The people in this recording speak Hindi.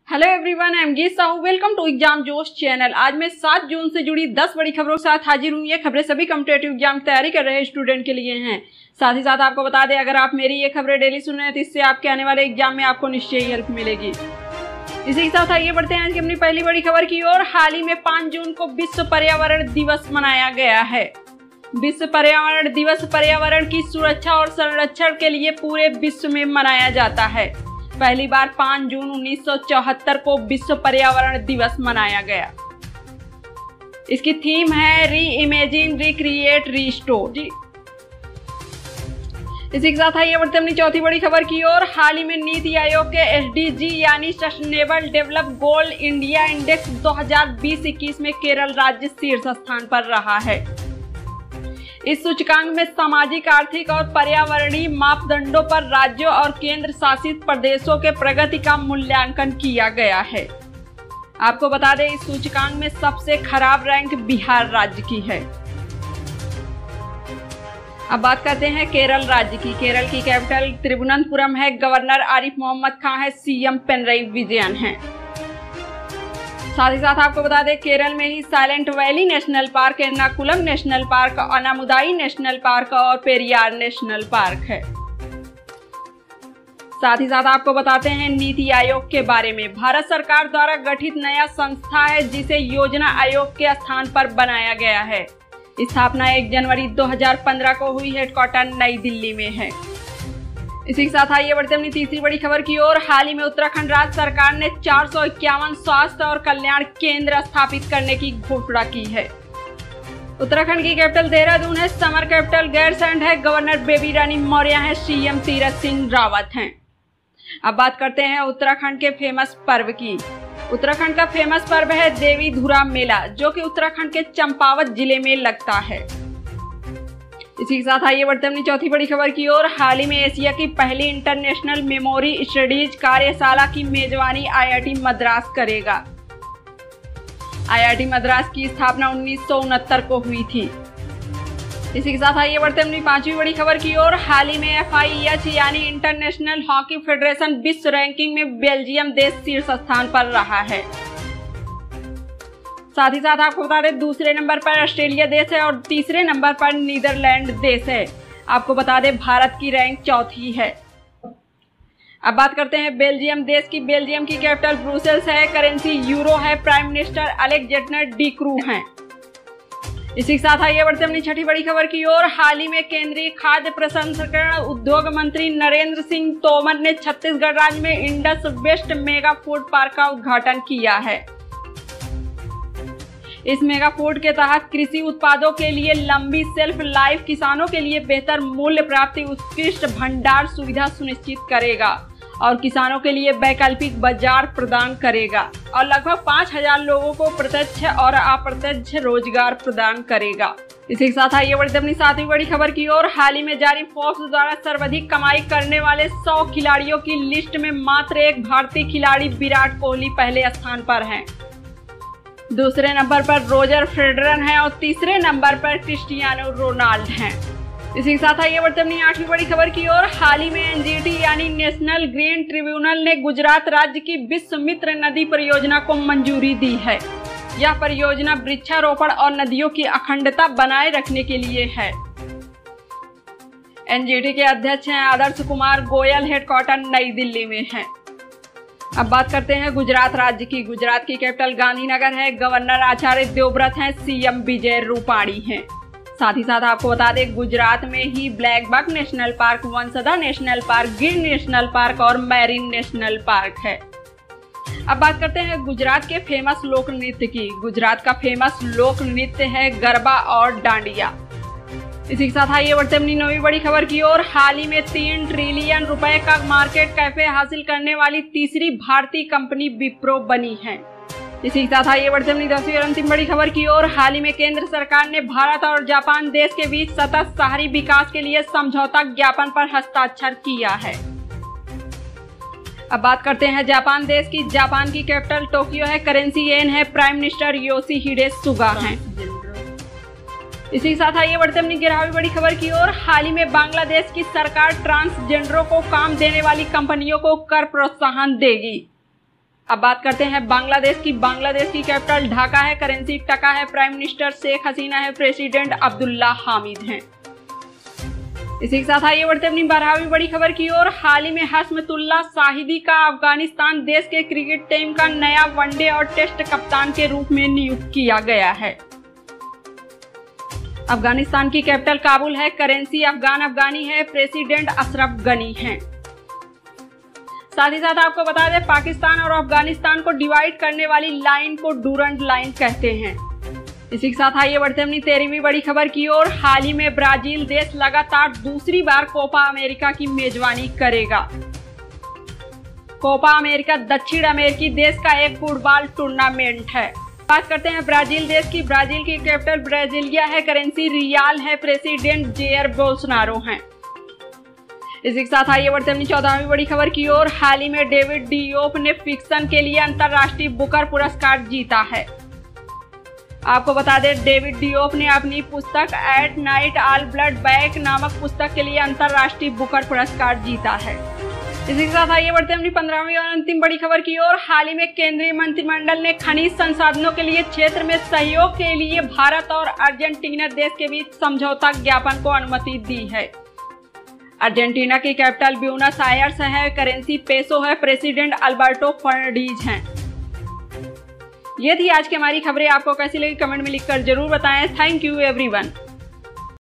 हेलो एवरीवन, आई एम गीत साहू। वेलकम टू एग्जाम जोश चैनल। आज मैं 7 जून से जुड़ी 10 बड़ी खबरों के साथ हाजिर हूँ। ये खबरें सभी कॉम्पिटेटिव एग्जाम की तैयारी कर रहे स्टूडेंट के लिए हैं। साथ ही साथ आपको बता दें, अगर आप मेरी ये खबरें डेली सुन रहे हैं तो इससे आपके आने वाले एग्जाम में आपको निश्चय ही हेल्प मिलेगी। इसी के साथ आइए बढ़ते हैं आज की अपनी पहली बड़ी खबर की ओर। हाल ही में 5 जून को विश्व पर्यावरण दिवस मनाया गया है। विश्व पर्यावरण दिवस पर्यावरण की सुरक्षा और संरक्षण के लिए पूरे विश्व में मनाया जाता है। पहली बार 5 जून 1974 को विश्व पर्यावरण दिवस मनाया गया। इसकी थीम है री इमेजिन, रिक्रिएट, रिस्टोर। इसी के साथ आइए बढ़ते अपनी चौथी बड़ी खबर की ओर। हाल ही में नीति आयोग के SDG यानी सस्टेनेबल डेवलप गोल इंडिया इंडेक्स 2020-21 में केरल राज्य शीर्ष स्थान पर रहा है। इस सूचकांक में सामाजिक, आर्थिक और पर्यावरणीय मापदंडों पर राज्यों और केंद्र शासित प्रदेशों के प्रगति का मूल्यांकन किया गया है। आपको बता दें, इस सूचकांक में सबसे खराब रैंक बिहार राज्य की है। अब बात करते हैं केरल राज्य की। केरल की कैपिटल तिरुवनंतपुरम है। गवर्नर आरिफ मोहम्मद खान है। CM पिनरई विजयन है। साथ ही साथ आपको बता दें, केरल में ही Silent Valley National Park, Ernakulam National Park, Anamudi National Park और पेरियार नेशनल पार्क है। साथ ही साथ आपको बताते हैं नीति आयोग के बारे में। भारत सरकार द्वारा गठित नया संस्था है जिसे योजना आयोग के स्थान पर बनाया गया है। स्थापना 1 जनवरी 2015 को हुई। हेडक्वार्टर नई दिल्ली में है। इसी के साथ आइए बढ़ते अपनी तीसरी बड़ी खबर की ओर। हाल ही में उत्तराखंड राज्य सरकार ने 451 स्वास्थ्य और कल्याण केंद्र स्थापित करने की घोषणा की है। उत्तराखंड की कैपिटल देहरादून है। समर कैपिटल गैरसैंण है। गवर्नर बेबी रानी मौर्य है। CM तीरथ सिंह रावत हैं। अब बात करते हैं उत्तराखंड के फेमस पर्व की। उत्तराखंड का फेमस पर्व है देवी धुरा मेला, जो कि उत्तराखंड के चंपावत जिले में लगता है। इसी के साथ आइए बढ़ते अपनी चौथी बड़ी खबर की ओर। हाल ही में एशिया की पहली इंटरनेशनल मेमोरी स्टडीज कार्यशाला की मेजबानी IIT मद्रास करेगा। IIT मद्रास की स्थापना 1969 को हुई थी। इसी के साथ आइए बढ़ते अपनी पांचवी बड़ी खबर की ओर। हाल ही में FIH यानी इंटरनेशनल हॉकी फेडरेशन विश्व रैंकिंग में बेल्जियम देश शीर्ष स्थान पर रहा है। साथ ही साथ आपको बता दें, दूसरे नंबर पर ऑस्ट्रेलिया देश है और तीसरे नंबर पर नीदरलैंड देश है। आपको बता दें, भारत की रैंक चौथी है। अब बात करते हैं बेल्जियम देश की। बेल्जियम की कैपिटल ब्रुसेल्स है। करेंसी यूरो है। Prime minister Alexander D crew हैं। इसी के साथ आइए बढ़ते अपनी छठी बड़ी खबर की ओर। हाल ही में केंद्रीय खाद्य प्रसंस्करण उद्योग मंत्री नरेंद्र सिंह तोमर ने छत्तीसगढ़ राज्य में Indus West Mega Food Park का उद्घाटन किया है। इस मेगा फूड के तहत कृषि उत्पादों के लिए लंबी शेल्फ लाइफ, किसानों के लिए बेहतर मूल्य प्राप्ति, उत्कृष्ट भंडार सुविधा सुनिश्चित करेगा और किसानों के लिए वैकल्पिक बाजार प्रदान करेगा और लगभग 5000 लोगों को प्रत्यक्ष और अप्रत्यक्ष रोजगार प्रदान करेगा। इसी के साथ आइए बढ़ते अपनी सातवीं बड़ी खबर की ओर। हाल ही में जारी फोर्ब्स द्वारा सर्वाधिक कमाई करने वाले 100 खिलाड़ियों की लिस्ट में मात्र एक भारतीय खिलाड़ी विराट कोहली पहले स्थान पर हैं। दूसरे नंबर पर रोजर फेडरर हैं और तीसरे नंबर पर क्रिस्टियानो रोनाल्डो हैं। इसी के साथ आइए बढ़ते अपनी आठवीं बड़ी खबर की ओर। हाल ही में NGT यानी नेशनल ग्रीन ट्रिब्यूनल ने गुजरात राज्य की विश्वामित्र नदी परियोजना को मंजूरी दी है। यह परियोजना वृक्षारोपण और नदियों की अखंडता बनाए रखने के लिए है। NGT के अध्यक्ष हैं आदर्श कुमार गोयल। हेडक्वार्टर नई दिल्ली में है। अब बात करते हैं गुजरात राज्य की। गुजरात की कैपिटल गांधीनगर है। गवर्नर आचार्य देवव्रत हैं। CM विजय रूपाणी हैं। साथ ही साथ आपको बता दें, गुजरात में ही Black Buck National Park, Vansda National Park, Gir National Park और मैरिन नेशनल पार्क है। अब बात करते हैं गुजरात के फेमस लोक नृत्य की। गुजरात का फेमस लोक नृत्य है गरबा और डांडिया। इसी के साथ आइए बढ़ते अपनी नौवीं बड़ी खबर की ओर। हाल ही में 3 ट्रिलियन रुपए का मार्केट कैफे हासिल करने वाली तीसरी भारतीय कंपनी विप्रो बनी है। इसी के साथ आइए बढ़ते अपनी 10वीं और अंतिम बड़ी खबर की ओर। हाल ही में केंद्र सरकार ने भारत और जापान देश के बीच सतत शहरी विकास के लिए समझौता ज्ञापन पर हस्ताक्षर किया है। अब बात करते हैं जापान देश की। जापान की कैपिटल टोक्यो है। करेंसी येन है। प्राइम मिनिस्टर योशिहिडे सुगा हैं। इसी के साथ आइए बढ़ते अपनी 11वीं बड़ी खबर की ओर। हाल ही में बांग्लादेश की सरकार ट्रांसजेंडरों को काम देने वाली कंपनियों को कर प्रोत्साहन देगी। अब बात करते हैं बांग्लादेश की। बांग्लादेश की कैपिटल ढाका है, करेंसी टका है, प्राइम मिनिस्टर शेख हसीना है, प्रेसिडेंट अब्दुल्ला हामिद हैं। इसी के साथ आइए बढ़ते अपनी 12वीं बड़ी खबर की ओर। हाल ही में हशमतुल्लाह शाहिदी का अफगानिस्तान देश के क्रिकेट टीम का नया वनडे और टेस्ट कप्तान के रूप में नियुक्त किया गया है। अफगानिस्तान की कैपिटल काबुल है, करेंसी अफगानी है, प्रेसिडेंट अशरफ गनी हैं। साथ ही साथ आपको बता दें, पाकिस्तान और अफगानिस्तान को डिवाइड करने वाली लाइन को डूरंट लाइन कहते हैं। इसी के साथ आइए बढ़ते अपनी 13वीं बड़ी खबर की ओर। हाल ही में ब्राजील देश लगातार दूसरी बार कोपा अमेरिका की मेजबानी करेगा। कोपा अमेरिका दक्षिण अमेरिकी देश का एक फुटबॉल टूर्नामेंट है। बात करते हैं ब्राजील देश की। ब्राजील की कैपिटल ब्राजिलिया है, करेंसी रियाल है, प्रेसिडेंट जेयर बोल्सोनारो हैं। इसी के साथ आइए बढ़ते अपनी 14वीं बड़ी खबर की ओर। हाल ही में डेविड डियोप ने फिक्शन के लिए अंतर्राष्ट्रीय बुकर पुरस्कार जीता है। आपको बता दें, डेविड डियोप ने अपनी पुस्तक at night all blood back नामक पुस्तक के लिए अंतर्राष्ट्रीय बुकर पुरस्कार जीता है। इसी के साथ आइए बढ़ते अपनी 15वीं और अंतिम बड़ी खबर की ओर। हाल ही में केंद्रीय मंत्रिमंडल ने खनिज संसाधनों के लिए क्षेत्र में सहयोग के लिए भारत और अर्जेंटीना देश के बीच समझौता ज्ञापन को अनुमति दी है। अर्जेंटीना की कैपिटल ब्यूनस आयर्स है, करेंसी पेसो है, प्रेसिडेंट अल्बर्टो फर्नांडीज हैं। ये थी आज की हमारी खबरें। आपको कैसी लगी कमेंट में लिखकर जरूर बताएं। Thank you everyone.